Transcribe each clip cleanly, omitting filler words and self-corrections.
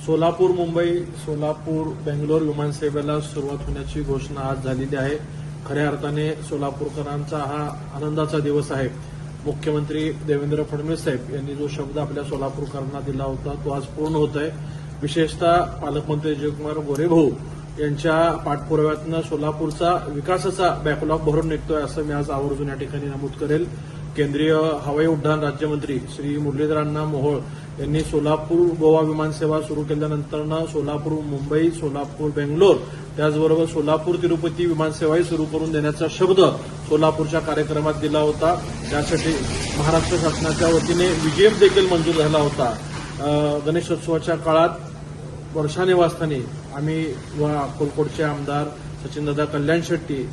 सोलापूर मुंबई, सोलापूर बेंगलोर विमानसेवेला सुरुवात होण्याची घोषणा आज झालेली आहे. खऱ्या अर्थाने सोलापूरकरांचा हा आनंदाचा दिवस आहे. मुख्यमंत्री देवेंद्र फडणवीस साहेब यांनी जो शब्द आपल्या सोलापूरकरांना दिला होता तो आज पूर्ण होत आहे. विशेषतः पालकमंत्री जयकुमार गोरेभाऊ यांच्या पाठपुराव्यातनं सोलापूरचा विकासाचा बॅकलॉग भरून निघतोय असं मी आज आवर्जून या ठिकाणी नमूद करेल. केंद्रीय हवाई उड्डाण राज्यमंत्री श्री मुरलीधर अण्णा मोहोळ यांनी सोलापूर गोवा विमानसेवा सुरू केल्यानंतर सोलापूर मुंबई, सोलापूर बेंगलोर त्याचबरोबर सोलापूर तिरुपती विमानसेवाही सुरू करून देण्याचा शब्द सोलापूरच्या कार्यक्रमात दिला होता. त्यासाठी महाराष्ट्र शासनाच्या वतीने विजेएफ देखील मंजूर झाला होता. गणेशोत्सवाच्या काळात वर्षा निवासस्थानी आम्ही अक्कलकोटचे आमदार सचिनदादा कल्याण शेट्टी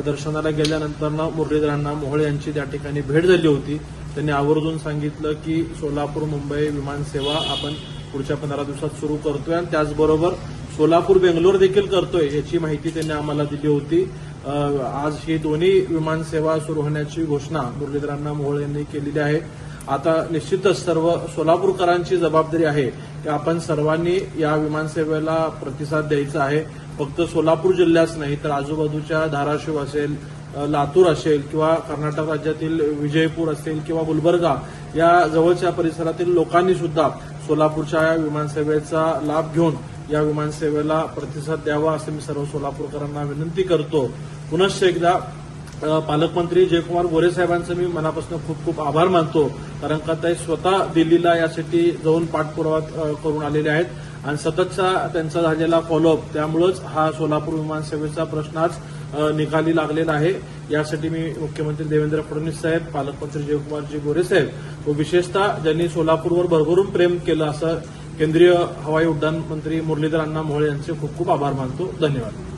दर्शनाला गेल्यानंतर मुरलीधर अण्णा मोहोळ यांची त्या ठिकाणी भेट झाली होती. त्यांनी आवर्जून सांगितलं की सोलापूर मुंबई विमानसेवा आपण पुढच्या 15 दिवसात सुरू करतोय आणि त्याचबरोबर सोलापूर बेंगलोर देखील करतोय याची माहिती त्यांनी आम्हाला दिली होती. आज ही दोन्ही विमानसेवा सुरू होण्याची घोषणा मुरलीधर अण्णा मोहोळ यांनी केलेली आहे. आता निश्चितच सर्व सोलापूरकरांची जबाबदारी आहे की आपण सर्वांनी या विमानसेवेला प्रतिसाद द्यायचा आहे. फक्त सोलापूर जिल्ह्याच नाही तर आजूबाजूच्या धाराशिव असेल, लातूर असेल किंवा कर्नाटक राज्यातील विजयपूर असेल किंवा गुलबर्गा या जवळच्या परिसरातील लोकांनी सुद्धा सोलापूरच्या या विमानसेवेचा लाभ घेऊन या विमानसेवेला प्रतिसाद द्यावा असं मी सर्व सोलापूरकरांना विनंती करतो. पुनश्च एकदा पालकमंत्री जयकुमार गोरे साहेबांचं मी मनापासून खूप खूप आभार मानतो. कारण का ते स्वतः दिल्लीला यासाठी जाऊन पाठपुरावा करून आलेले आहेत आणि सततचा त्यांचा झालेला फॉलोअप त्यामुळेच हा सोलापूर विमानसेवेचा प्रश्न आज निकाली लागलेला आहे. यासाठी मी मुख्यमंत्री देवेंद्र फडणवीस साहेब, पालकमंत्री जयकुमारजी गोरे साहेब व विशेषतः ज्यांनी सोलापूरवर भरभरून प्रेम केलं असं केंद्रीय हवाई उड्डाण मंत्री मुरलीधर अण्णा मोहोळ यांचे खूप खूप आभार मानतो. धन्यवाद.